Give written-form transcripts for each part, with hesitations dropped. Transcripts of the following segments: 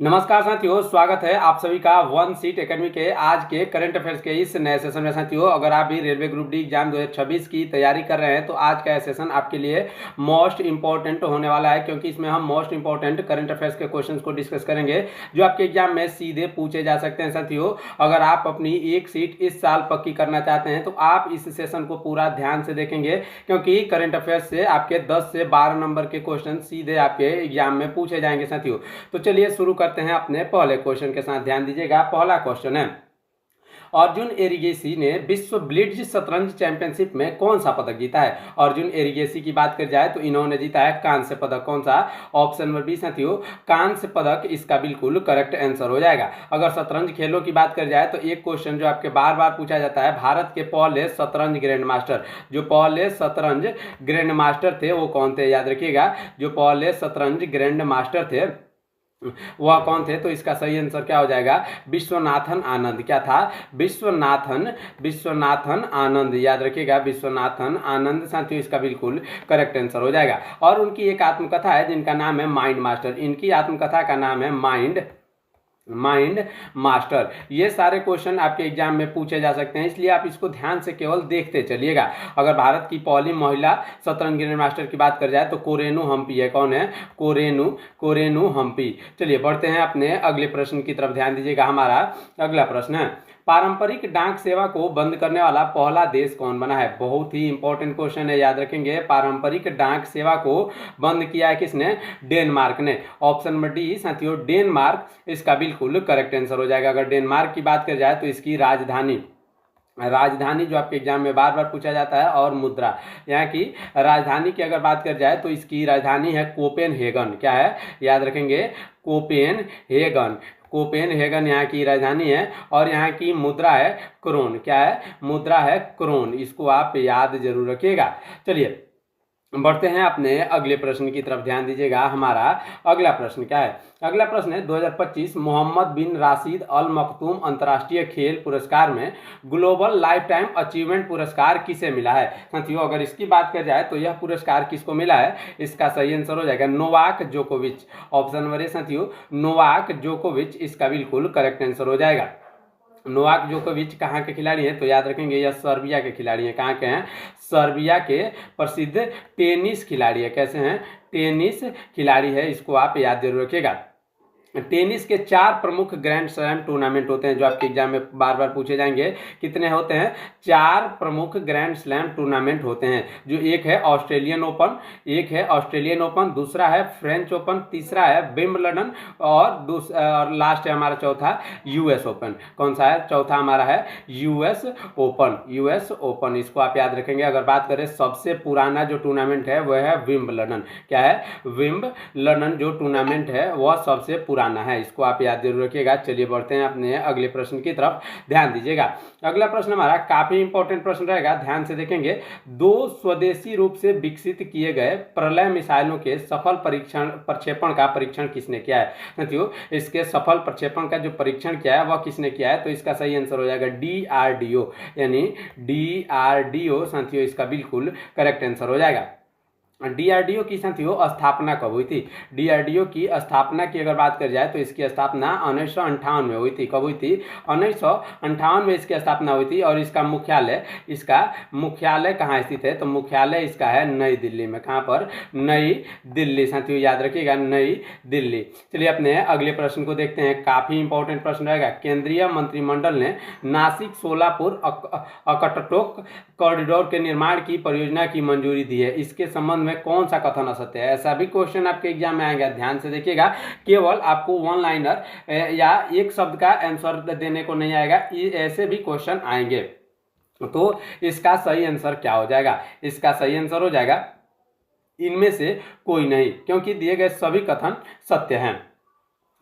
नमस्कार साथियों, स्वागत है आप सभी का वन सीट एकेडमी के आज के करंट अफेयर्स के इस नए सेशन में। साथियों, अगर आप भी रेलवे ग्रुप डी एग्जाम 2026 की तैयारी कर रहे हैं तो आज का सेशन आपके लिए मोस्ट इंपॉर्टेंट होने वाला है, क्योंकि इसमें हम मोस्ट इंपॉर्टेंट करंट अफेयर्स के क्वेश्चंस को डिस्कस करेंगे जो आपके एग्जाम में सीधे पूछे जा सकते हैं। साथियों, अगर आप अपनी एक सीट इस साल पक्की करना चाहते हैं तो आप इस सेशन को पूरा ध्यान से देखेंगे, क्योंकि करंट अफेयर्स से आपके 10 से 12 नंबर के क्वेश्चन सीधे आपके एग्जाम में पूछे जाएंगे। साथियों, तो चलिए शुरू करते हैं अपने पहले क्वेश्चन के साथ। ध्यान दीजिएगा, पहला क्वेश्चन है, अर्जुन एरिगेसी ने विश्व ब्लिट्ज शतरंज चैंपियनशिप में कौन सा पदक जीता है। अर्जुन एरिगेसी की बात कर जाए तो इन्होंने जीता है कांस्य पदक। कौन सा? ऑप्शन नंबर बी साथियों, कांस्य पदक इसका बिल्कुल करेक्ट आंसर हो जाएगा। अगर शतरंज खेलों की बात कर जाए तो एक क्वेश्चन जो आपके बार बार पूछा जाता है, भारत के पहले शतरंज ग्रैंड मास्टर, जो पहले शतरंज ग्रैंड मास्टर थे वो कौन थे? याद रखिएगा, जो पहले शतरंज ग्रैंड मास्टर थे वह कौन थे? तो इसका सही आंसर क्या हो जाएगा? विश्वनाथन आनंद। क्या था? विश्वनाथन आनंद। याद रखिएगा, विश्वनाथन आनंद साथियों इसका बिल्कुल करेक्ट आंसर हो जाएगा। और उनकी एक आत्मकथा है जिनका नाम है माइंड मास्टर। इनकी आत्मकथा का नाम है माइंड मास्टर। ये सारे क्वेश्चन आपके एग्जाम में पूछे जा सकते हैं, इसलिए आप इसको ध्यान से केवल देखते चलिएगा। अगर भारत की पहली महिला शतरंज ग्रैंड मास्टर की बात कर जाए तो कोरेनू हम्पी है। कौन है? कोरेनू हम्पी। चलिए बढ़ते हैं अपने अगले प्रश्न की तरफ। ध्यान दीजिएगा, हमारा अगला प्रश्न है, पारंपरिक डाक सेवा को बंद करने वाला पहला देश कौन बना है? बहुत ही इंपॉर्टेंट क्वेश्चन है, याद रखेंगे। पारंपरिक डाक सेवा को बंद किया है किसने? डेनमार्क ने। ऑप्शन नंबर डी साथियों, डेनमार्क इसका बिल्कुल करेक्ट आंसर हो जाएगा। अगर डेनमार्क की बात कर जाए तो इसकी राजधानी जो आपके एग्जाम में बार बार पूछा जाता है, और मुद्रा, यहाँ की राजधानी की अगर बात कर जाए तो इसकी राजधानी है कोपेनहेगन। क्या है? याद रखेंगे, कोपेनहेगन यहाँ की राजधानी है, और यहाँ की मुद्रा है क्रोन। क्या है? मुद्रा है क्रोन। इसको आप याद जरूर रखिएगा। चलिए बढ़ते हैं अपने अगले प्रश्न की तरफ। ध्यान दीजिएगा, हमारा अगला प्रश्न क्या है? अगला प्रश्न है, 2025 मोहम्मद बिन राशिद अल मखतूम अंतर्राष्ट्रीय खेल पुरस्कार में ग्लोबल लाइफ टाइम अचीवमेंट पुरस्कार किसे मिला है? साथियों, अगर इसकी बात कर जाए तो यह पुरस्कार किसको मिला है? इसका सही आंसर हो जाएगा नोवाक जोकोविच। ऑप्शन नंबर ए साथियों, नोवाक जोकोविच इसका बिल्कुल करेक्ट आंसर हो जाएगा। नोवाक जोकोविच कहाँ के खिलाड़ी हैं? तो याद रखेंगे, यह सर्बिया के खिलाड़ी हैं। कहाँ के हैं? सर्बिया के प्रसिद्ध टेनिस खिलाड़ी है। कैसे हैं? टेनिस खिलाड़ी है, इसको आप याद जरूर रखिएगा। टेनिस के 4 प्रमुख ग्रैंड स्लैम टूर्नामेंट होते हैं जो आपके एग्जाम में बार बार पूछे जाएंगे। कितने होते हैं? 4 प्रमुख ग्रैंड स्लैम टूर्नामेंट होते हैं, जो एक है ऑस्ट्रेलियन ओपन, दूसरा है फ्रेंच ओपन, तीसरा है विंबलडन, और लास्ट है हमारा चौथा यूएस ओपन। कौन सा है? चौथा हमारा है यूएस ओपन। इसको आप याद रखेंगे। अगर बात करें सबसे पुराना जो टूर्नामेंट है वह है विंबलडन। क्या है? विंबलडन जो टूर्नामेंट है वह सबसे पुराना है, इसको आप याद जरूर रखिएगा। चलिए बढ़ते हैं अपने अगले प्रश्न की तरफ। ध्यान दीजिएगा, अगला प्रश्न हमारा काफी इंपॉर्टेंट प्रश्न रहेगा, ध्यान से देखेंगे। 2 स्वदेशी रूप से विकसित किए गए प्रलय मिसाइलों के सफल प्रक्षेपण का परीक्षण किसने किया है? साथियों, इसके सफल प्रक्षेपण का जो परीक्षण किया है वह किसने किया है? तो इसका सही आंसर हो जाएगा DRDO, यानी DRDO साथियों इसका बिल्कुल करेक्ट आंसर हो जाएगा। DRDO की साथियों स्थापना कब हुई थी? DRDO की स्थापना की अगर बात कर जाए तो इसकी स्थापना 1958 में हुई थी। कब हुई थी? 1958 में इसकी स्थापना हुई थी। और इसका मुख्यालय कहाँ स्थित है? तो मुख्यालय इसका है नई दिल्ली में। कहाँ पर? नई दिल्ली साथियों, याद रखिएगा, नई दिल्ली। चलिए अपने अगले प्रश्न को देखते हैं, काफी इंपॉर्टेंट प्रश्न रहेगा। केंद्रीय मंत्रिमंडल ने नासिक सोलापुर अकटटोक कॉरिडोर के निर्माण की परियोजना की मंजूरी दी है, इसके संबंध में कौन सा कथन असत्य है? ऐसा भी क्वेश्चन आपके एग्जाम में आएगा, ध्यान से देखिएगा। केवल आपको वन लाइनर या एक शब्द का आंसर देने को नहीं आएगा, ऐसे भी क्वेश्चन आएंगे। तो इसका सही आंसर क्या हो जाएगा? इसका सही आंसर हो जाएगा इनमें से कोई नहीं, क्योंकि दिए गए सभी कथन सत्य हैं,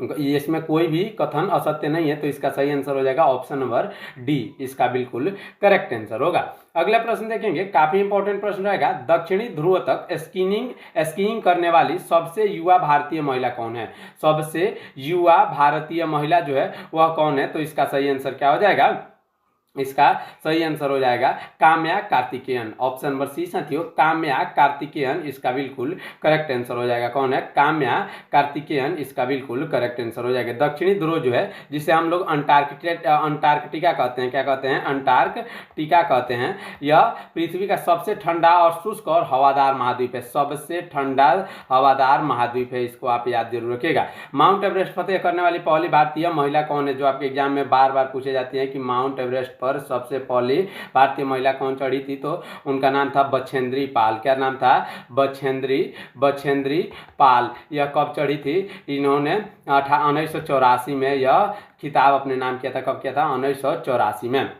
इसमें कोई भी कथन असत्य नहीं है। तो इसका सही आंसर हो जाएगा ऑप्शन नंबर डी, इसका बिल्कुल करेक्ट आंसर होगा। अगला प्रश्न देखेंगे, काफी इंपॉर्टेंट प्रश्न रहेगा। दक्षिणी ध्रुव तक स्कीइंग करने वाली सबसे युवा भारतीय महिला कौन है? सबसे युवा भारतीय महिला जो है वह कौन है? तो इसका सही आंसर क्या हो जाएगा? इसका सही आंसर हो जाएगा Kamya Karthikeyan. Option number C साथियों, काम्या कार्तिकेयन इसका बिल्कुल करेक्ट आंसर हो जाएगा। कौन है? काम्या कार्तिकेयन इसका बिल्कुल करेक्ट आंसर हो जाएगा। दक्षिणी ध्रुव जो है, जिसे हम लोग अंटार्कटिका कहते हैं, क्या कहते हैं? अंटार्कटिका कहते हैं। यह पृथ्वी का सबसे ठंडा और शुष्क और हवादार महाद्वीप है। सबसे ठंडा हवादार महाद्वीप है, इसको आप याद जरूर रखिएगा। माउंट एवरेस्ट फतेह करने वाली पहली भारतीय महिला कौन है? जो आपके एग्जाम में बार बार पूछे जाती है कि माउंट एवरेस्ट पर सबसे पहली भारतीय महिला कौन चढ़ी थी, तो उनका नाम था बछेंद्री पाल। क्या नाम था? बछेंद्री पाल। यह कब चढ़ी थी? इन्होंने 1984 में यह खिताब अपने नाम किया था। कब किया था? 1984 में।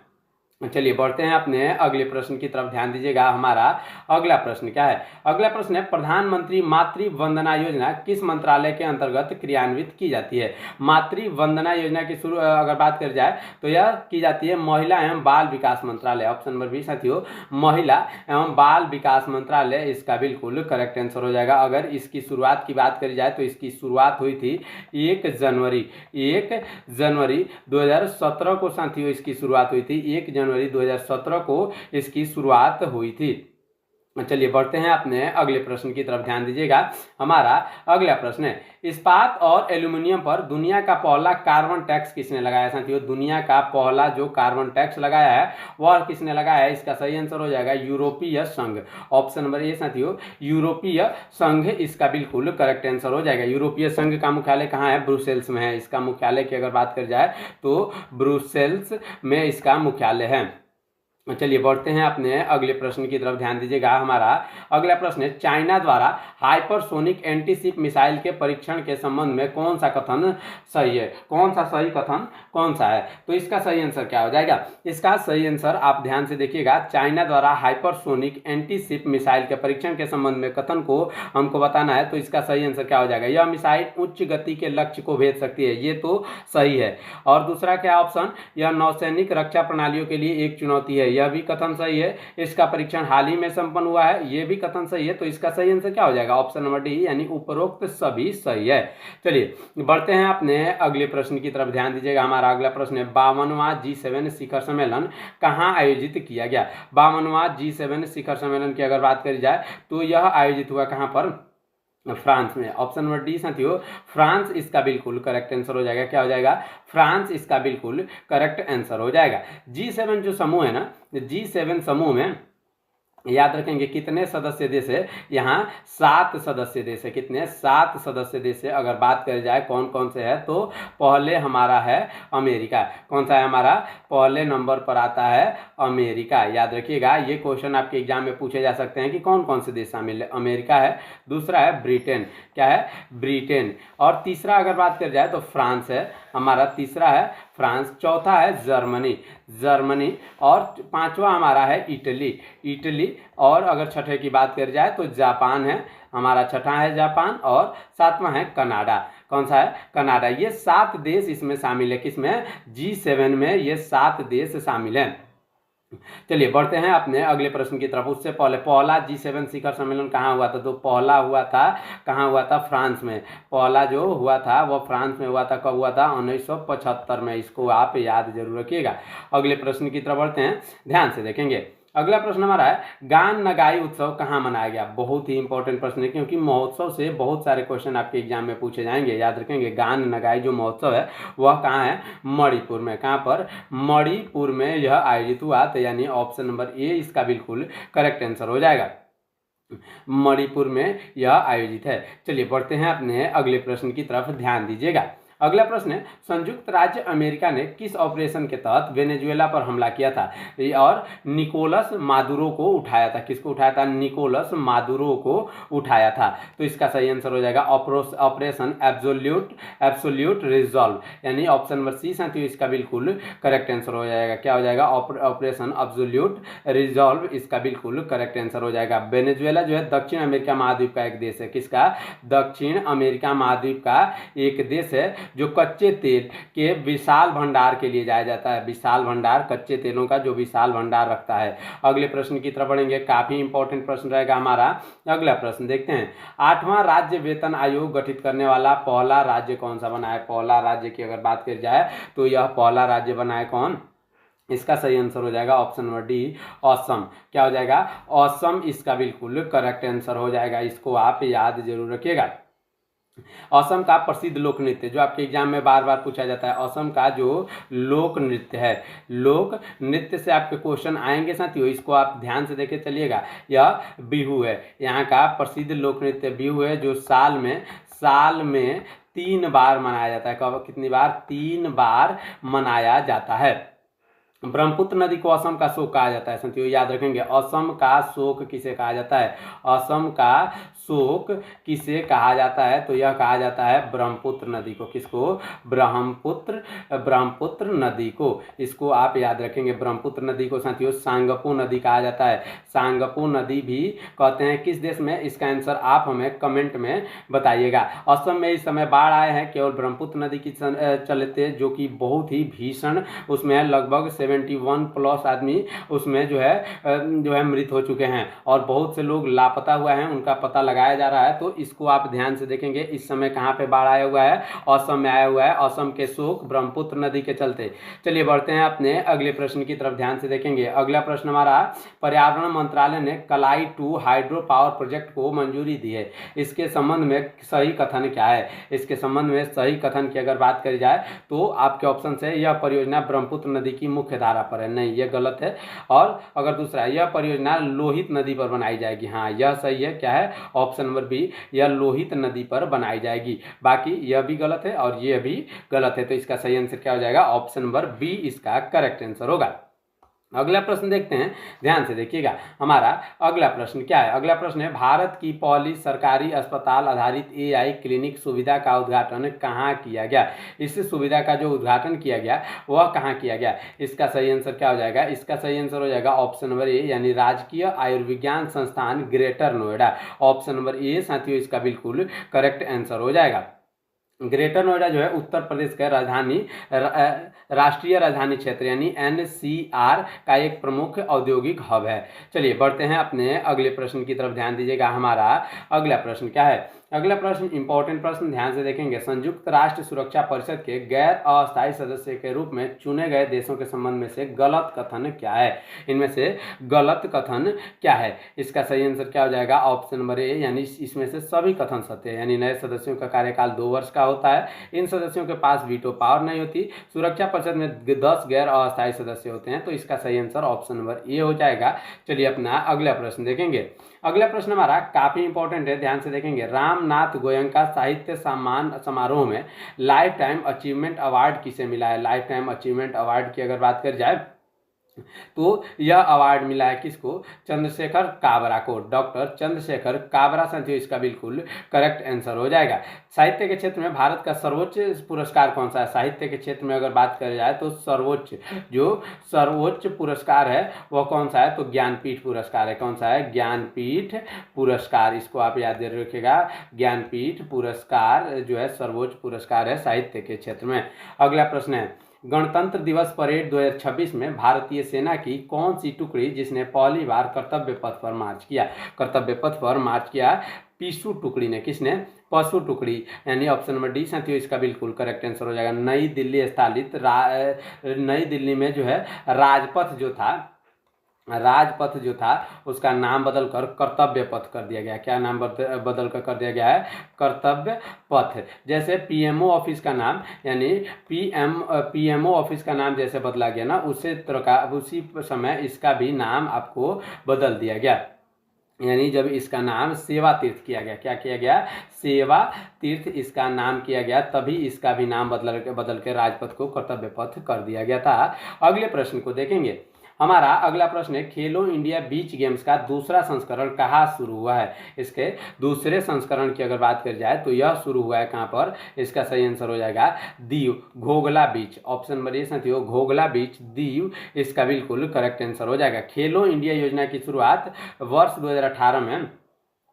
चलिए बढ़ते हैं अपने अगले प्रश्न की तरफ, ध्यान दीजिएगा। हमारा अगला प्रश्न क्या है? अगला प्रश्न है, प्रधानमंत्री मातृ वंदना योजना किस मंत्रालय के अंतर्गत क्रियान्वित की जाती है? मातृ वंदना योजना की शुरू अगर बात कर जाए तो यह की जाती है महिला एवं बाल विकास मंत्रालय। ऑप्शन नंबर बी साथियों, महिला एवं बाल विकास मंत्रालय इसका बिल्कुल करेक्ट आंसर हो जाएगा। अगर इसकी शुरुआत की बात करी जाए तो इसकी शुरुआत हुई थी 1 जनवरी 2017 को साथियों इसकी शुरुआत हुई थी। 1 जनवरी 2017 को इसकी शुरुआत हुई थी। चलिए बढ़ते हैं अपने अगले प्रश्न की तरफ, ध्यान दीजिएगा। हमारा अगला प्रश्न है, इस्पात और एल्यूमिनियम पर दुनिया का पहला कार्बन टैक्स किसने लगाया? साथियों, दुनिया का पहला जो कार्बन टैक्स लगाया है वह किसने लगाया है? इसका सही आंसर हो जाएगा यूरोपीय संघ। ऑप्शन नंबर ए साथियों, यूरोपीय संघ इसका बिल्कुल करेक्ट आंसर हो जाएगा। यूरोपीय संघ का मुख्यालय कहाँ है? ब्रुसेल्स में है। इसका मुख्यालय की अगर बात कर जाए तो ब्रुसेल्स में इसका मुख्यालय है। चलिए बढ़ते हैं अपने अगले प्रश्न की तरफ, ध्यान दीजिएगा। हमारा अगला प्रश्न है, चाइना द्वारा हाइपरसोनिक एंटीशिप मिसाइल के परीक्षण के संबंध में कौन सा कथन सही है? कौन सा सही कथन कौन सा है? तो इसका सही आंसर क्या हो जाएगा? इसका सही आंसर आप ध्यान से देखिएगा। चाइना द्वारा हाइपरसोनिक एंटीशिप मिसाइल के परीक्षण के संबंध में कथन को हमको बताना है, तो इसका सही आंसर क्या हो जाएगा? यह मिसाइल उच्च गति के लक्ष्य को भेज सकती है, ये तो सही है। और दूसरा क्या ऑप्शन, यह नौसैनिक रक्षा प्रणालियों के लिए एक चुनौती है, यह भी कथन सही है। इसका परीक्षण हाल ही में संपन्न हुआ है, यह भी कथन सही है। तो इसका सही आंसर क्या हो जाएगा? ऑप्शन नंबर डी, यानी उपरोक्त सभी सही है। चलिए बढ़ते हैं अपने अगले प्रश्न की तरफ, ध्यान दीजिएगा। हमारा अगला प्रश्न है, 52वां G7 शिखर सम्मेलन कहां आयोजित किया गया? 52वां G7 शिखर सम्मेलन की अगर बात करी जाए तो यह आयोजित हुआ कहां पर? फ्रांस में। ऑप्शन नंबर डी साथियों, फ्रांस इसका बिल्कुल करेक्ट आंसर हो जाएगा। क्या हो जाएगा? फ्रांस इसका बिल्कुल करेक्ट आंसर हो जाएगा। G7 जो समूह है ना, G7 समूह में याद रखेंगे कितने सदस्य देश है? यहाँ 7 सदस्य देश है। कितने? 7 सदस्य देश है। अगर बात करी जाए कौन कौन से है, तो पहले हमारा है अमेरिका। कौन सा है हमारा? पहले नंबर पर आता है अमेरिका। याद रखिएगा, ये क्वेश्चन आपके एग्जाम में पूछे जा सकते हैं कि कौन कौन से देश शामिल है। अमेरिका है, दूसरा है ब्रिटेन। क्या है? ब्रिटेन। और तीसरा अगर बात करी जाए तो फ्रांस है हमारा, तीसरा है फ्रांस। चौथा है जर्मनी। और पांचवा हमारा है इटली। और अगर छठे की बात करी जाए तो जापान है हमारा, छठा है जापान। और सातवां है कनाडा। कौन सा है? कनाडा। ये 7 देश इसमें शामिल है। किसमें? G7 में ये 7 देश शामिल हैं। चलिए बढ़ते हैं अपने अगले प्रश्न की तरफ। उससे पहले पहला G7 शिखर सम्मेलन कहाँ हुआ था? तो पहला हुआ था कहाँ हुआ था? फ्रांस में। पहला जो हुआ था वह फ्रांस में हुआ था। कब हुआ था? 1975 में। इसको आप याद जरूर रखिएगा। अगले प्रश्न की तरफ बढ़ते हैं, ध्यान से देखेंगे। अगला प्रश्न हमारा है, गान नगाई उत्सव कहाँ मनाया गया? बहुत ही इंपॉर्टेंट प्रश्न है, क्योंकि महोत्सव से बहुत सारे क्वेश्चन आपके एग्जाम में पूछे जाएंगे। याद रखेंगे, गान नगाई जो महोत्सव है वह कहाँ है? मणिपुर में। कहाँ पर? मणिपुर में यह आयोजित हुआ। तो यानी ऑप्शन नंबर ए इसका बिल्कुल करेक्ट आंसर हो जाएगा। मणिपुर में यह आयोजित है। चलिए बढ़ते हैं अपने अगले प्रश्न की तरफ, ध्यान दीजिएगा। अगला प्रश्न है, संयुक्त राज्य अमेरिका ने किस ऑपरेशन के तहत वेनेजुएला पर हमला किया था और निकोलस मादुरो को उठाया था? किसको उठाया था? निकोलस मादुरो को उठाया था। तो इसका सही आंसर हो जाएगा ऑपरेशन एब्सोल्यूट रिजॉल्व, यानी ऑप्शन नंबर सी साथियों इसका बिल्कुल करेक्ट आंसर हो जाएगा। क्या हो जाएगा? ऑपरेशन एब्सोल्यूट रिजॉल्व इसका बिल्कुल करेक्ट आंसर हो जाएगा। वेनेजुएला जो है दक्षिण अमेरिका महाद्वीप का एक देश है। किसका? दक्षिण अमेरिका महाद्वीप का एक देश है, जो कच्चे तेल के विशाल भंडार के लिए जाया जाता है। विशाल भंडार, कच्चे तेलों का जो विशाल भंडार रखता है। अगले प्रश्न की तरफ बढ़ेंगे, काफी इंपॉर्टेंट प्रश्न रहेगा हमारा। अगला प्रश्न देखते हैं, 8वां राज्य वेतन आयोग गठित करने वाला पहला राज्य कौन सा बना है? पहला राज्य की अगर बात की जाए तो यह पहला राज्य बना है कौन? इसका सही आंसर हो जाएगा ऑप्शन नंबर डी, ऑसम। क्या हो जाएगा? ऑसम इसका बिल्कुल करेक्ट आंसर हो जाएगा। इसको आप याद जरूर रखिएगा। असम का प्रसिद्ध लोक नृत्य, जो आपके एग्जाम में बार बार पूछा जाता है, असम का जो लोक नृत्य है, लोक नृत्य से आपके क्वेश्चन आएंगे साथियों, इसको आप ध्यान से देखे चलिएगा। यह बिहू है, यहाँ का प्रसिद्ध लोक नृत्य बिहू है, जो साल में 3 बार मनाया जाता है। कब? कितनी बार? 3 बार मनाया जाता है। ब्रह्मपुत्र नदी को असम का शोक कहा जाता है साथियों, याद रखेंगे। असम का शोक किसे कहा जाता है? असम का शोक किसे कहा जाता है? तो यह कहा जाता है ब्रह्मपुत्र नदी को। किसको? ब्रह्मपुत्र नदी को। इसको आप याद रखेंगे। ब्रह्मपुत्र नदी को साथियों सांगपो नदी कहा जाता है। सांगपो नदी भी कहते हैं किस देश में? इसका आंसर आप हमें कमेंट में बताइएगा। असम में इस समय बाढ़ आए हैं केवल ब्रह्मपुत्र नदी की चलते, जो कि बहुत ही भीषण, उसमें लगभग 71 प्लस आदमी उसमें जो है मृत हो चुके हैं, और बहुत से लोग लापता हुए हैं, उनका पता लगाया जा रहा है। तो इसको आप ध्यान से देखेंगे। इस समय कहाँ पे बाढ़ आया हुआ है? असम में आया हुआ है। असम के शोक ब्रह्मपुत्र नदी के चलते। चलिए बढ़ते हैं अपने अगले प्रश्न की तरफ, ध्यान से देखेंगे। अगला प्रश्न हमारा, पर्यावरण मंत्रालय ने कलाई 2 हाइड्रो पावर प्रोजेक्ट को मंजूरी दी है, इसके संबंध में सही कथन क्या है? इसके संबंध में सही कथन की अगर बात करी जाए तो आपके ऑप्शन से, यह परियोजना ब्रह्मपुत्र नदी की मुख्य धारा पर है, नहीं, यह गलत है। और अगर दूसरा, यह परियोजना लोहित नदी पर बनाई जाएगी, हाँ यह सही है। क्या है? ऑप्शन नंबर बी, यह लोहित नदी पर बनाई जाएगी। बाकी यह भी गलत है और यह भी गलत है। तो इसका सही आंसर क्या हो जाएगा? ऑप्शन नंबर बी इसका करेक्ट आंसर होगा। अगला प्रश्न देखते हैं, ध्यान से देखिएगा। हमारा अगला प्रश्न क्या है? अगला प्रश्न है, भारत की पहली सरकारी अस्पताल आधारित AI क्लिनिक सुविधा का उद्घाटन कहाँ किया गया? इस सुविधा का जो उद्घाटन किया गया वह कहाँ किया गया? इसका सही आंसर क्या हो जाएगा? इसका सही आंसर हो जाएगा ऑप्शन नंबर ए, यानी राजकीय आयुर्विज्ञान संस्थान greater Noida. Option number A साथियों इसका बिल्कुल करेक्ट आंसर हो जाएगा। ग्रेटर नोएडा जो है उत्तर प्रदेश का राष्ट्रीय राजधानी क्षेत्र यानी NCR का एक प्रमुख औद्योगिक हब है। चलिए बढ़ते हैं अपने अगले प्रश्न की तरफ, ध्यान दीजिएगा। हमारा अगला प्रश्न क्या है? अगला प्रश्न इंपॉर्टेंट प्रश्न, ध्यान से देखेंगे। संयुक्त राष्ट्र सुरक्षा परिषद के गैर अस्थायी सदस्य के रूप में चुने गए देशों के संबंध में से गलत कथन क्या है? इनमें से गलत कथन क्या है? इसका सही आंसर क्या हो जाएगा? ऑप्शन नंबर ए, यानी इसमें से सभी कथन सत्य है। यानी नए सदस्यों का कार्यकाल 2 वर्ष का होता है, इन सदस्यों के पास वीटो पावर नहीं होती, सुरक्षा परिषद में 10 गैर अस्थायी सदस्य होते हैं। तो इसका सही आंसर ऑप्शन नंबर ए हो जाएगा। चलिए अपना अगला प्रश्न देखेंगे। अगला प्रश्न हमारा काफी इंपॉर्टेंट है, ध्यान से देखेंगे। रामनाथ गोयनका साहित्य सम्मान समारोह में लाइफ टाइम अचीवमेंट अवार्ड किसे मिला है? लाइफ टाइम अचीवमेंट अवार्ड की अगर बात कर जाए तो यह अवार्ड मिला है किसको? चंद्रशेखर काबरा को। डॉक्टर चंद्रशेखर काबरा साथियों इसका बिल्कुल करेक्ट आंसर हो जाएगा। साहित्य के क्षेत्र में भारत का सर्वोच्च पुरस्कार कौन सा है? साहित्य के क्षेत्र में अगर बात करी जाए तो सर्वोच्च पुरस्कार है वह कौन सा है? तो ज्ञानपीठ पुरस्कार है। कौन सा है? ज्ञानपीठ पुरस्कार। इसको आप याद रखिएगा, ज्ञानपीठ पुरस्कार जो है सर्वोच्च पुरस्कार है साहित्य के क्षेत्र में। अगला प्रश्न है, गणतंत्र दिवस परेड 2026 में भारतीय सेना की कौन सी टुकड़ी जिसने पहली बार कर्तव्य पथ पर मार्च किया? कर्तव्य पथ पर मार्च किया पीसू टुकड़ी ने। किसने? पशु टुकड़ी, यानी ऑप्शन नंबर डी साथियों इसका बिल्कुल करेक्ट आंसर हो जाएगा। नई दिल्ली स्थित नई दिल्ली में जो है राजपथ जो था उसका नाम बदलकर कर्तव्य पथ कर दिया गया। क्या नाम बदल कर दिया गया है? कर्तव्य पथ। जैसे पीएमओ ऑफिस का नाम, यानी पीएमओ ऑफिस का नाम जैसे बदला गया ना, उसी समय इसका भी नाम आपको बदल दिया गया। यानी जब इसका नाम सेवा तीर्थ किया गया, क्या किया गया? सेवा तीर्थ इसका नाम किया गया, तभी इसका भी नाम बदल के राजपथ को कर्तव्य पथ कर दिया गया था। अगले प्रश्न को देखेंगे। हमारा अगला प्रश्न है, खेलो इंडिया बीच गेम्स का दूसरा संस्करण कहाँ शुरू हुआ है? इसके दूसरे संस्करण की अगर बात करी जाए तो यह शुरू हुआ है कहाँ पर? इसका सही आंसर हो जाएगा दीव, घोघला बीच। ऑप्शन नंबर ए साथियों घोघला बीच, दीव इसका बिल्कुल करेक्ट आंसर हो जाएगा। खेलो इंडिया योजना की शुरुआत वर्ष 2018 में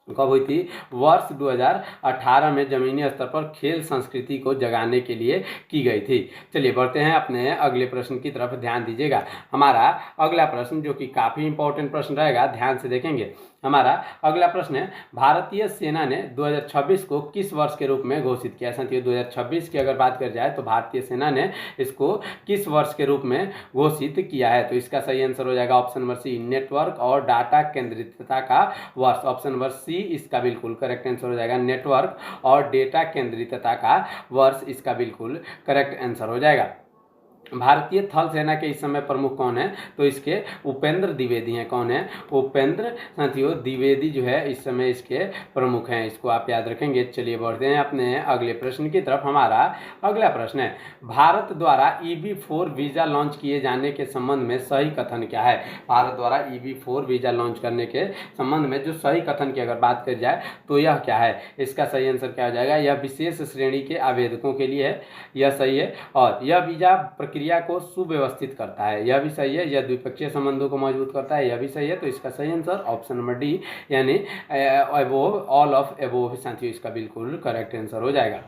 कब हुई थी? वर्ष 2018 में जमीनी स्तर पर खेल संस्कृति को जगाने के लिए की गई थी। चलिए बढ़ते हैं अपने अगले प्रश्न की तरफ, ध्यान दीजिएगा। हमारा अगला प्रश्न जो कि काफ़ी इंपॉर्टेंट प्रश्न रहेगा, ध्यान से देखेंगे। हमारा अगला प्रश्न है, भारतीय सेना ने 2026 को किस वर्ष के रूप में घोषित किया। साथियों 2026 की अगर बात कर जाए तो भारतीय सेना ने इसको किस वर्ष के रूप में घोषित किया है। तो इसका सही आंसर हो जाएगा ऑप्शन नंबर सी, नेटवर्क और डाटा केंद्रितता का वर्ष। ऑप्शन नंबर सी इसका बिल्कुल करेक्ट आंसर हो जाएगा, नेटवर्क और डेटा केंद्रितता का वर्ष इसका बिल्कुल करेक्ट आंसर हो जाएगा। भारतीय थल सेना के इस समय प्रमुख कौन है। तो इसके उपेंद्र द्विवेदी हैं। कौन है, उपेंद्र साथियों द्विवेदी जो है इस समय इसके प्रमुख हैं, इसको आप याद रखेंगे। चलिए बढ़ते हैं अपने अगले प्रश्न की तरफ। हमारा अगला प्रश्न है, भारत द्वारा EB4 वीजा लॉन्च किए जाने के संबंध में सही कथन क्या है। भारत द्वारा EB4 वीजा लॉन्च करने के संबंध में जो सही कथन की अगर बात कर जाए तो यह क्या है। इसका सही आंसर क्या हो जाएगा, यह विशेष श्रेणी के आवेदकों के लिए है, यह सही है। और यह वीजा प्रक्रिया को सुव्यवस्थित करता है, यह भी सही है। यह द्विपक्षीय संबंधों को मजबूत करता है, यह भी सही है। तो इसका सही आंसर ऑप्शन नंबर डी यानी अबोव, ऑल ऑफ अबोव साथियों इसका बिल्कुल करेक्ट आंसर हो जाएगा।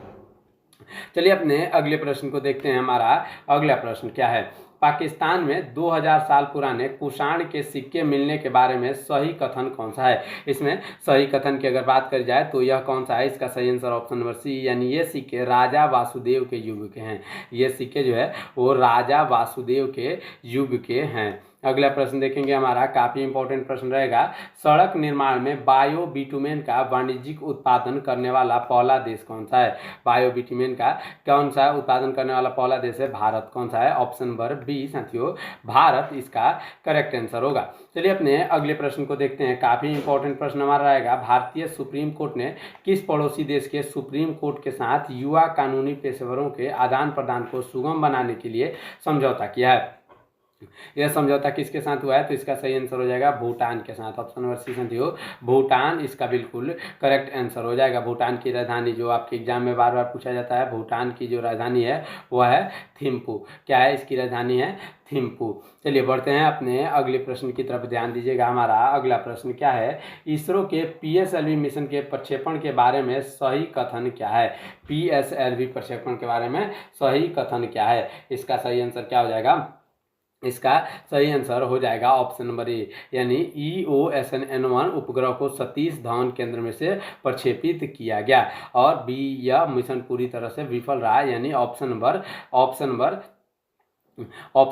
चलिए अपने अगले प्रश्न को देखते हैं। हमारा अगला प्रश्न क्या है, पाकिस्तान में 2000 साल पुराने कुषाण के सिक्के मिलने के बारे में सही कथन कौन सा है। इसमें सही कथन की अगर बात करी जाए तो यह कौन सा है। इसका सही आंसर ऑप्शन नंबर सी यानी ये सिक्के राजा वासुदेव के युग के हैं। ये सिक्के जो है वो राजा वासुदेव के युग के हैं। अगला प्रश्न देखेंगे, हमारा काफी इंपॉर्टेंट प्रश्न रहेगा, सड़क निर्माण में बायो बिटुमेन का वाणिज्यिक उत्पादन करने वाला पहला देश कौन सा है। बायो बिटुमेन का कौन सा उत्पादन करने वाला पहला देश है, भारत। कौन सा है, ऑप्शन नंबर बी साथियों भारत इसका करेक्ट आंसर होगा। चलिए अपने अगले प्रश्न को देखते हैं। काफी इंपॉर्टेंट प्रश्न हमारा रहेगा, भारतीय सुप्रीम कोर्ट ने किस पड़ोसी देश के सुप्रीम कोर्ट के साथ युवा कानूनी पेशेवरों के आदान प्रदान को सुगम बनाने के लिए समझौता किया है। यह समझौता किसके साथ हुआ है। तो इसका सही आंसर हो जाएगा भूटान के साथ। ऑप्शन नंबर सी साथियों भूटान इसका बिल्कुल करेक्ट आंसर हो जाएगा। भूटान की राजधानी जो आपके एग्जाम में बार बार पूछा जाता है, भूटान की जो राजधानी है वह है थिम्पू। क्या है इसकी राजधानी है, थिम्पू। चलिए बढ़ते हैं अपने अगले प्रश्न की तरफ, ध्यान दीजिएगा। हमारा अगला प्रश्न क्या है, इसरो के PSLV मिशन के प्रक्षेपण के बारे में सही कथन क्या है। PSLV प्रक्षेपण के बारे में सही कथन क्या है। इसका सही आंसर क्या हो जाएगा, इसका सही आंसर हो जाएगा ऑप्शन नंबर ए यानी EOSN-1 उपग्रह को सतीश धवन केंद्र में से प्रक्षेपित किया गया। और बी यह मिशन पूरी तरह से विफल रहा यानी ऑप्शन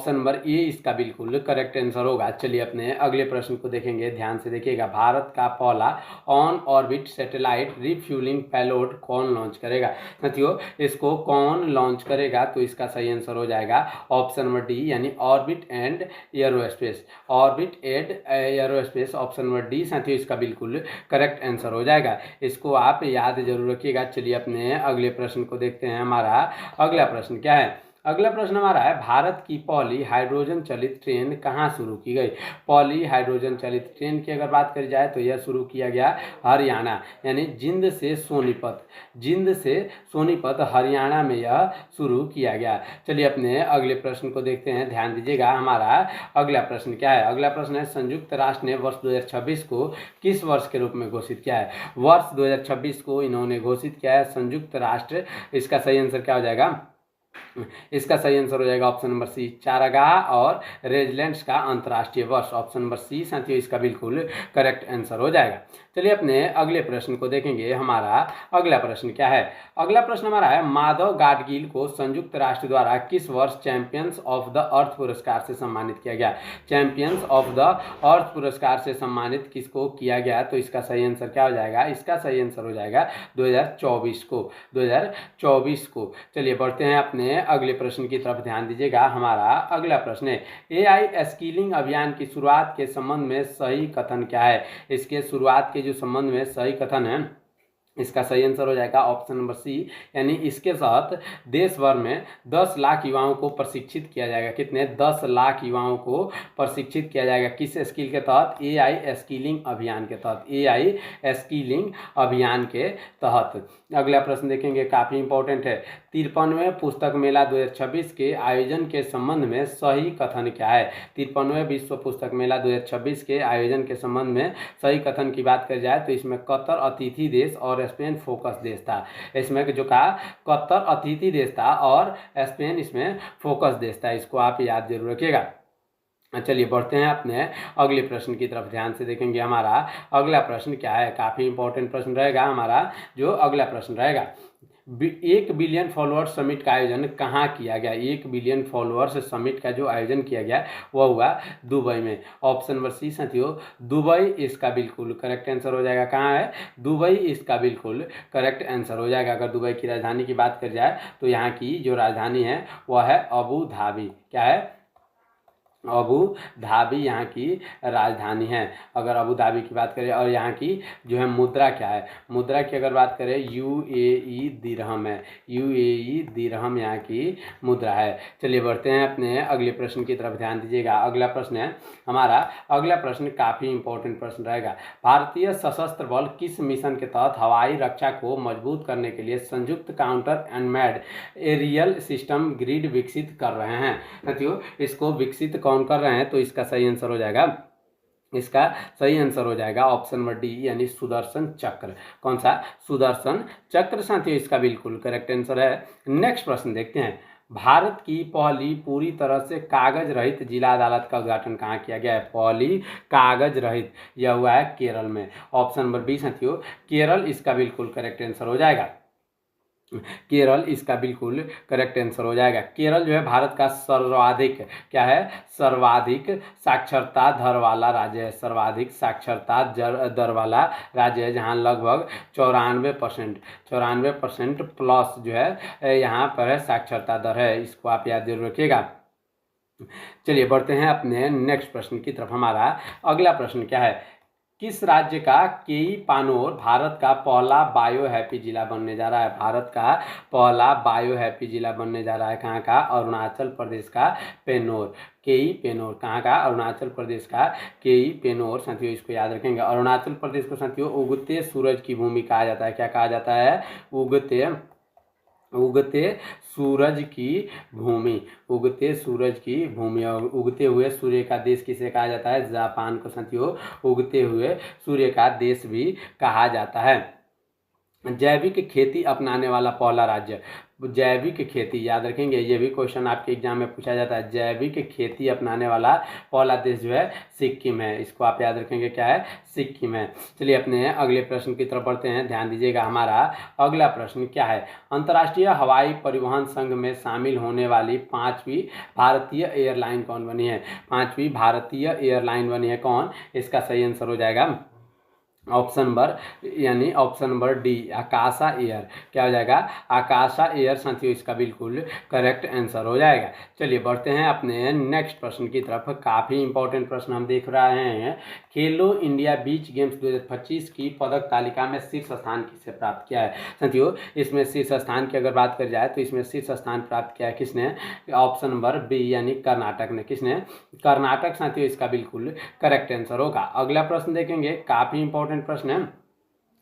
नंबर ए इसका बिल्कुल करेक्ट आंसर होगा। चलिए अपने अगले प्रश्न को देखेंगे, ध्यान से देखिएगा। भारत का पहला on orbit satellite refuelling payload कौन लॉन्च करेगा। साथियों इसको कौन लॉन्च करेगा। तो इसका सही आंसर हो जाएगा ऑप्शन नंबर डी यानी orbit and aerospace. Orbit and aerospace option number D साथियों इसका बिल्कुल करेक्ट आंसर हो जाएगा। इसको आप याद जरूर रखिएगा। चलिए अपने अगले प्रश्न को देखते हैं। हमारा अगला प्रश्न क्या है, अगला प्रश्न हमारा है, भारत की पहली हाइड्रोजन चलित ट्रेन कहाँ शुरू की गई। पहली हाइड्रोजन चलित ट्रेन की अगर बात करी जाए तो यह शुरू किया गया हरियाणा यानी जिंद से सोनीपत हरियाणा में यह शुरू किया गया। चलिए अपने अगले प्रश्न को देखते हैं, ध्यान दीजिएगा। हमारा अगला प्रश्न क्या है, अगला प्रश्न है, संयुक्त राष्ट्र ने वर्ष 2026 को किस वर्ष के रूप में घोषित किया है। वर्ष 2026 को इन्होंने घोषित किया है संयुक्त राष्ट्र। इसका सही आंसर क्या हो जाएगा, इसका सही आंसर हो जाएगा ऑप्शन नंबर सी चारागाह और रेजिडेंट्स का अंतर्राष्ट्रीय वर्ष। ऑप्शन नंबर सी साथियों इसका बिल्कुल करेक्ट आंसर हो जाएगा। चलिए अपने अगले प्रश्न को देखेंगे। हमारा अगला प्रश्न क्या है, अगला प्रश्न हमारा है, माधव गाडगिल को संयुक्त राष्ट्र द्वारा किस वर्ष चैंपियंस ऑफ द अर्थ पुरस्कार से सम्मानित किया गया। चैंपियंस ऑफ द अर्थ पुरस्कार से सम्मानित किसको किया गया। तो इसका सही आंसर क्या हो जाएगा, इसका सही आंसर हो जाएगा 2024 को। चलिए बढ़ते हैं अपने अगले प्रश्न की तरफ, ध्यान दीजिएगा। हमारा अगला प्रश्न है, AI स्किलिंग अभियान की शुरुआत के संबंध में सही कथन क्या है। इसके शुरुआत के जो संबंध में सही कथन है इसका सही आंसर हो जाएगा ऑप्शन नंबर सी यानी इसके तहत देश भर में 10 लाख युवाओं को प्रशिक्षित किया जाएगा। कितने, 10 लाख युवाओं को प्रशिक्षित किया जाएगा। किस स्किल के तहत, AI स्किलिंग अभियान के तहत। AI स्किलिंग अभियान के तहत। अगला प्रश्न देखेंगे, काफ़ी इंपॉर्टेंट है, 53वें पुस्तक मेला 2026 के आयोजन के संबंध में सही कथन क्या है। 53वें विश्व पुस्तक मेला 2026 के आयोजन के संबंध में सही कथन की बात करी जाए तो इसमें कतर अतिथि देश और स्पेन फोकस देश था। इसमें जो कहा कतर अतिथि देश था और स्पेन इसमें फोकस देश था। इसको आप याद जरूर रखिएगा। चलिए बढ़ते हैं अपने अगले प्रश्न की तरफ, ध्यान से देखेंगे। हमारा अगला प्रश्न क्या है, काफ़ी इंपॉर्टेंट प्रश्न रहेगा हमारा जो अगला प्रश्न रहेगा। 1 बिलियन फॉलोअर्स समिट का आयोजन कहाँ किया गया? 1 बिलियन फॉलोअर्स समिट का जो आयोजन किया गया वह हुआ दुबई में। ऑप्शन नंबर सी साथियों दुबई इसका बिल्कुल करेक्ट आंसर हो जाएगा। कहाँ है? दुबई इसका बिल्कुल करेक्ट आंसर हो जाएगा। अगर दुबई की राजधानी की बात कर जाए तो यहाँ की जो राजधानी है वह है अबू धाबी। क्या है? अबू धाबी यहाँ की राजधानी है। अगर अबू धाबी की बात करें, और यहाँ की जो है मुद्रा क्या है? मुद्रा की अगर बात करें यूएई दिरहम है। यूएई दिरहम यहाँ की मुद्रा है। चलिए बढ़ते हैं अपने अगले प्रश्न की तरफ, ध्यान दीजिएगा। अगला प्रश्न है हमारा, अगला प्रश्न काफ़ी इंपॉर्टेंट प्रश्न रहेगा। भारतीय सशस्त्र बल किस मिशन के तहत हवाई रक्षा को मजबूत करने के लिए संयुक्त counter unmanned aerial system grid विकसित कर रहे हैं? साथियों इसको विकसित कौन कर रहे हैं? तो इसका सही आंसर हो जाएगा, इसका सही आंसर हो जाएगा ऑप्शन नंबर डी यानी सुदर्शन चक्र। कौन सा? सुदर्शन चक्र साथियों इसका बिल्कुल करेक्ट आंसर है। नेक्स्ट प्रश्न देखते हैं। भारत की पहली पूरी तरह से कागज रहित जिला अदालत का उद्घाटन कहाँ किया गया है? पहली कागज रहित, यह हुआ है केरल में। ऑप्शन नंबर बी साथियों केरल इसका बिल्कुल करेक्ट आंसर हो जाएगा। केरल इसका बिल्कुल करेक्ट आंसर हो जाएगा। केरल जो है भारत का सर्वाधिक, क्या है? सर्वाधिक साक्षरता दर वाला राज्य है। सर्वाधिक साक्षरता दर वाला राज्य है, जहाँ लगभग 94% प्लस जो है यहाँ पर है साक्षरता दर है। इसको आप याद जरूर रखिएगा। चलिए बढ़ते हैं अपने नेक्स्ट प्रश्न की तरफ। हमारा अगला प्रश्न क्या है? किस राज्य का केई पानोर भारत का पहला बायो हैप्पी जिला बनने जा रहा है? भारत का पहला बायो हैप्पी जिला बनने जा रहा है। कहाँ का? अरुणाचल प्रदेश का पेनोर। केई पेनोर कहाँ का? अरुणाचल प्रदेश का केई पेनोर। साथियों इसको याद रखेंगे। अरुणाचल प्रदेश को साथियों उगते सूरज की भूमि कहा जाता है। क्या कहा जाता है? उगते सूरज की भूमि। उगते सूरज की भूमि। और उगते हुए सूर्य का देश किसे कहा जाता है? जापान को साथियों उगते हुए सूर्य का देश भी कहा जाता है। जैविक खेती अपनाने वाला पहला राज्य। जैविक खेती याद रखेंगे, ये भी क्वेश्चन आपके एग्जाम में पूछा जाता है। जैविक खेती अपनाने वाला पहला देश जो है सिक्किम है। इसको आप याद रखेंगे, क्या है? सिक्किम है। चलिए अपने अगले प्रश्न की तरफ बढ़ते हैं, ध्यान दीजिएगा। हमारा अगला प्रश्न क्या है? अंतर्राष्ट्रीय हवाई परिवहन संघ में शामिल होने वाली 5वीं भारतीय एयरलाइन कौन बनी है? 5वीं भारतीय एयरलाइन बनी है कौन? इसका सही आंसर हो जाएगा ऑप्शन नंबर यानी ऑप्शन नंबर डी आकाशा एयर। क्या हो जाएगा? आकाशा एयर साथियों इसका बिल्कुल करेक्ट आंसर हो जाएगा। चलिए बढ़ते हैं अपने नेक्स्ट प्रश्न की तरफ। काफ़ी इंपॉर्टेंट प्रश्न हम देख रहे हैं। खेलो इंडिया बीच गेम्स 2025 की पदक तालिका में शीर्ष स्थान किसे प्राप्त किया है? साथियों इसमें शीर्ष स्थान की अगर बात कर जाए तो इसमें शीर्ष स्थान प्राप्त किया है किसने? ऑप्शन नंबर बी यानी कर्नाटक ने। किसने? कर्नाटक साथियों इसका बिल्कुल करेक्ट आंसर होगा। अगला प्रश्न देखेंगे, काफ़ी इंपॉर्टेंट प्रश्न है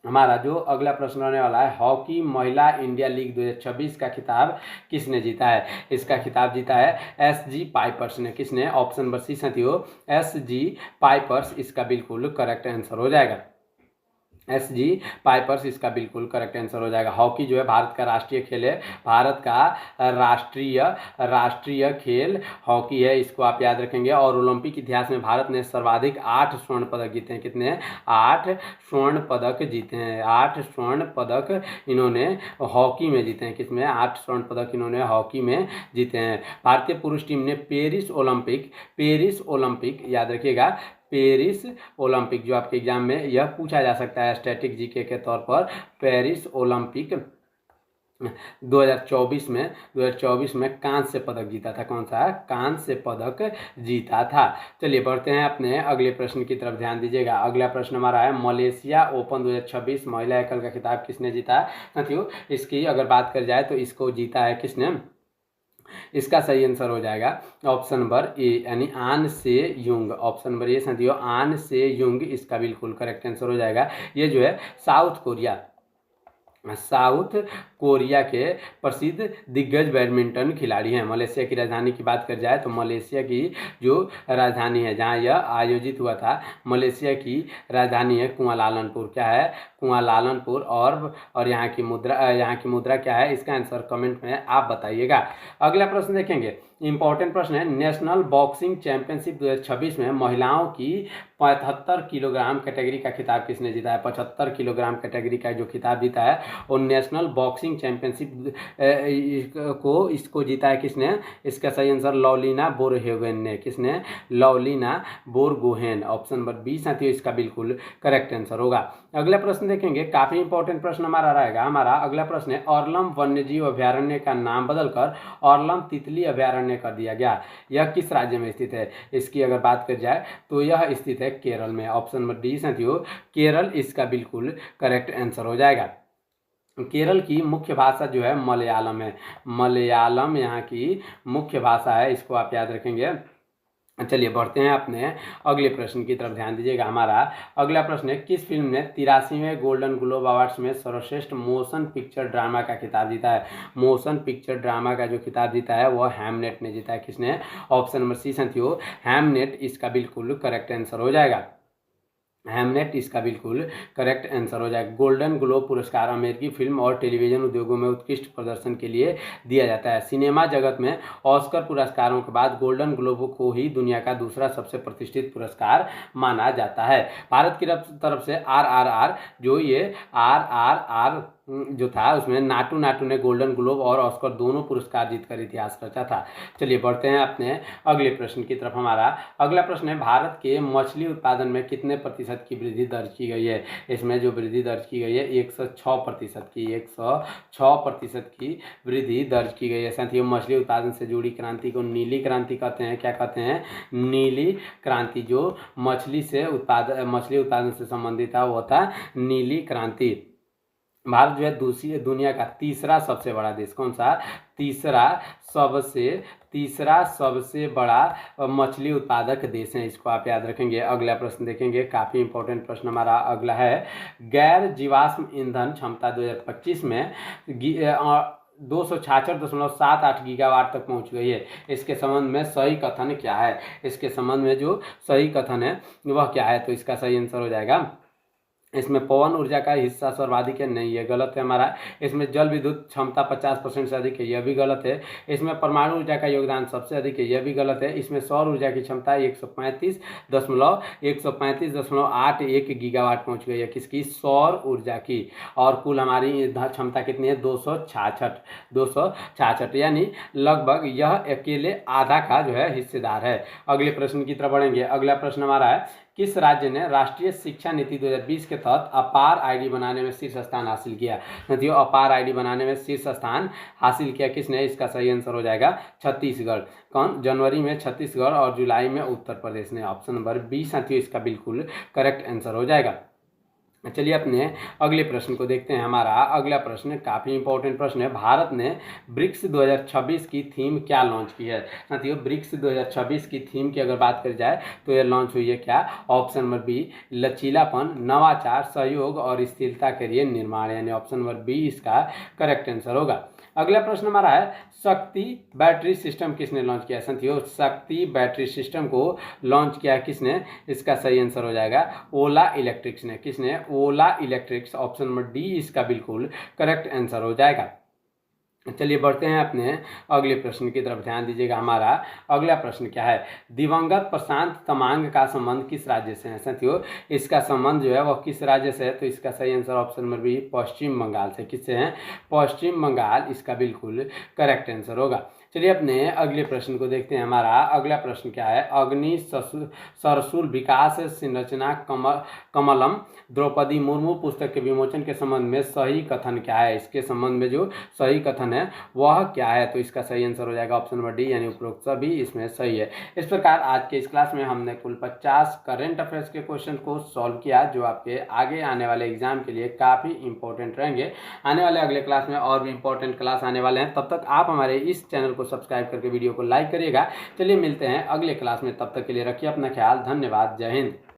हमारा। जो अगला प्रश्न होने वाला है, हॉकी महिला इंडिया लीग 2026 का खिताब किसने जीता है? इसका खिताब जीता है एसजी पाइपर्स ने। किसने? ऑप्शन नंबर सी साथियों एसजी पाइपर्स इसका बिल्कुल करेक्ट आंसर हो जाएगा। एसजी पाइपर्स इसका बिल्कुल करेक्ट आंसर हो जाएगा। हॉकी जो है भारत का राष्ट्रीय खेल है। भारत का राष्ट्रीय खेल हॉकी है, इसको आप याद रखेंगे। और ओलंपिक इतिहास में भारत ने सर्वाधिक 8 स्वर्ण पदक जीते हैं। कितने? 8 स्वर्ण पदक जीते हैं। 8 स्वर्ण पदक इन्होंने हॉकी में जीते हैं। किसमें? 8 स्वर्ण पदक इन्होंने हॉकी में जीते हैं। भारतीय पुरुष टीम ने पेरिस ओलंपिक याद रखिएगा, पेरिस ओलंपिक जो आपके एग्जाम में यह पूछा जा सकता है स्टैटिक जीके के तौर पर। पेरिस ओलंपिक 2024 में कांस्य पदक जीता था। कौन सा? कांस्य पदक जीता था। चलिए बढ़ते हैं अपने अगले प्रश्न की तरफ, ध्यान दीजिएगा। अगला प्रश्न हमारा है, मलेशिया ओपन 2026 महिला एकल का खिताब किसने जीता? साथियों इसकी अगर बात कर जाए तो इसको जीता है किसने? इसका सही आंसर हो जाएगा ऑप्शन नंबर ए यानी आन से युंग। ऑप्शन नंबर ए साथियों आन से युंग इसका बिल्कुल करेक्ट आंसर हो जाएगा। ये जो है साउथ साउथ कोरिया के प्रसिद्ध दिग्गज बैडमिंटन खिलाड़ी हैं। मलेशिया की राजधानी की बात कर जाए तो मलेशिया की जो राजधानी है जहां यह आयोजित हुआ था, मलेशिया की राजधानी है कुआलालंपुर। क्या है? कुआलालंपुर। और यहाँ की मुद्रा क्या है? इसका आंसर कमेंट में आप बताइएगा। अगला प्रश्न देखेंगे, इंपॉर्टेंट प्रश्न है। नेशनल बॉक्सिंग चैंपियनशिप 2026 में महिलाओं की 75 किलोग्राम कैटेगरी का खिताब किसने जीता है? 75 किलोग्राम कैटेगरी का जो खिताब जीता है और नेशनल बॉक्सिंग चैंपियनशिप इसको जीता है किसने? इसका सही आंसर लवलीना बोरगोहेन ने। किसने? Lovlina Borgohain. Option number B साथियों इसका बिल्कुल करेक्ट आंसर होगा। अगला प्रश्न देखेंगे, काफी इंपॉर्टेंट प्रश्न हमारा रहेगा। हमारा अगला प्रश्न है, ऑरलम वन्यजीव अभ्यारण्य का नाम बदलकर ऑरलम तितली अभ्यारण्य कर दिया गया। यह किस राज्य में स्थित है? इसकी अगर बात कर जाए तो यह स्थित है केरल में। ऑप्शन नंबर डी साथियों केरल इसका बिल्कुल करेक्ट आंसर हो जाएगा। केरल की मुख्य भाषा जो है मलयालम है। मलयालम यहाँ की मुख्य भाषा है, इसको आप याद रखेंगे। चलिए बढ़ते हैं अपने अगले प्रश्न की तरफ, ध्यान दीजिएगा। हमारा अगला प्रश्न है, किस फिल्म ने 83वें गोल्डन ग्लोब अवार्ड्स में सर्वश्रेष्ठ मोशन पिक्चर ड्रामा का खिताब जीता है? मोशन पिक्चर ड्रामा का जो खिताब जीता है वह हैमनेट ने जीता है। किसने? ऑप्शन नंबर सी साथियों हैमनेट इसका बिल्कुल करेक्ट आंसर हो जाएगा। हैमनेट इसका बिल्कुल करेक्ट आंसर हो जाएगा। गोल्डन ग्लोब पुरस्कार अमेरिकी फिल्म और टेलीविजन उद्योगों में उत्कृष्ट प्रदर्शन के लिए दिया जाता है। सिनेमा जगत में ऑस्कर पुरस्कारों के बाद गोल्डन ग्लोब को ही दुनिया का दूसरा सबसे प्रतिष्ठित पुरस्कार माना जाता है। भारत की तरफ से आरआरआर जो ये आरआरआर जो था उसमें नाटू ने गोल्डन ग्लोब और ऑस्कर दोनों पुरस्कार जीतकर इतिहास रचा था। चलिए बढ़ते हैं अपने अगले प्रश्न की तरफ। हमारा अगला प्रश्न है, भारत के मछली उत्पादन में कितने प्रतिशत की वृद्धि दर्ज की गई है? इसमें जो वृद्धि दर्ज की गई है 106% की 106% की वृद्धि दर्ज की गई है। साथियों मछली उत्पादन से जुड़ी क्रांति को नीली क्रांति कहते हैं। क्या कहते हैं? नीली क्रांति। जो मछली उत्पादन से संबंधित था वो था नीली क्रांति। भारत जो है दुनिया का तीसरा सबसे बड़ा देश, कौन सा? तीसरा सबसे बड़ा मछली उत्पादक देश है। इसको आप याद रखेंगे। अगला प्रश्न देखेंगे, काफी इंपॉर्टेंट प्रश्न हमारा अगला है, गैर जीवाश्म ईंधन क्षमता 2025 में 266.78 गीगावाट तक पहुंच गई है। इसके संबंध में सही कथन क्या है? इसके संबंध में जो सही कथन है वह क्या है? तो इसका सही आंसर हो जाएगा, इसमें पवन ऊर्जा का हिस्सा सर्वाधिक है, नहीं, ये गलत है हमारा। इसमें जल विद्युत क्षमता 50% से अधिक है, यह भी गलत है। इसमें परमाणु ऊर्जा का योगदान सबसे अधिक है, यह भी गलत है। इसमें सौर ऊर्जा की क्षमता 135.81 गीगावाट पहुंच गई है। किसकी? सौर ऊर्जा की। और कुल हमारी क्षमता कितनी है? 266, यानी लगभग यह अकेले आधा का जो है हिस्सेदार है। अगले प्रश्न की तरफ बढ़ेंगे। अगला प्रश्न हमारा है, किस राज्य ने राष्ट्रीय शिक्षा नीति 2020 के तहत अपार आईडी बनाने में शीर्ष स्थान हासिल किया? साथियों अपार आईडी बनाने में शीर्ष स्थान हासिल किया किसने? इसका सही आंसर हो जाएगा छत्तीसगढ़। कौन? जनवरी में छत्तीसगढ़ और जुलाई में उत्तर प्रदेश ने। ऑप्शन नंबर बी साथियों इसका बिल्कुल करेक्ट आंसर हो जाएगा। चलिए अपने अगले प्रश्न को देखते हैं। हमारा अगला प्रश्न काफ़ी इंपॉर्टेंट प्रश्न है, भारत ने ब्रिक्स 2026 की थीम क्या लॉन्च की है? साथियों ब्रिक्स 2026 की थीम की अगर बात करी जाए तो यह लॉन्च हुई है क्या? ऑप्शन नंबर बी लचीलापन, नवाचार, सहयोग और स्थिरता के लिए निर्माण, यानी ऑप्शन नंबर बी इसका करेक्ट आंसर होगा। अगला प्रश्न हमारा है, शक्ति बैटरी सिस्टम किसने लॉन्च किया? साथियों शक्ति बैटरी सिस्टम को लॉन्च किया किसने? इसका सही आंसर हो जाएगा ओला इलेक्ट्रिक्स ने। किसने? ओला इलेक्ट्रिक्स। ऑप्शन नंबर डी इसका बिल्कुल करेक्ट आंसर हो जाएगा। चलिए बढ़ते हैं अपने अगले प्रश्न की तरफ, ध्यान दीजिएगा। हमारा अगला प्रश्न क्या है, दिवंगत प्रशांत तमांग का संबंध किस राज्य से है? साथियों इसका संबंध जो है वह किस राज्य से है? तो इसका सही आंसर ऑप्शन नंबर बी पश्चिम बंगाल से। किससे है? पश्चिम बंगाल इसका बिल्कुल करेक्ट आंसर होगा। चलिए अपने अगले प्रश्न को देखते हैं। हमारा अगला प्रश्न क्या है, अग्नि सरसूल विकास संरचना कमलम द्रौपदी मुर्मू पुस्तक के विमोचन के संबंध में सही कथन क्या है? इसके संबंध में जो सही कथन है वह क्या है? तो इसका सही आंसर हो जाएगा ऑप्शन नंबर डी, यानी उपरोक्त सभी इसमें सही है। इस प्रकार आज के इस क्लास में हमने कुल 50 करेंट अफेयर्स के क्वेश्चन को सॉल्व किया, जो आपके आगे आने वाले एग्जाम के लिए काफ़ी इंपॉर्टेंट रहेंगे। आने वाले अगले क्लास में और भी इंपॉर्टेंट क्लास आने वाले हैं, तब तक आप हमारे इस चैनल को सब्सक्राइब करके वीडियो को लाइक करिएगा। चलिए मिलते हैं अगले क्लास में, तब तक के लिए रखिए अपना ख्याल। धन्यवाद। जय हिंद।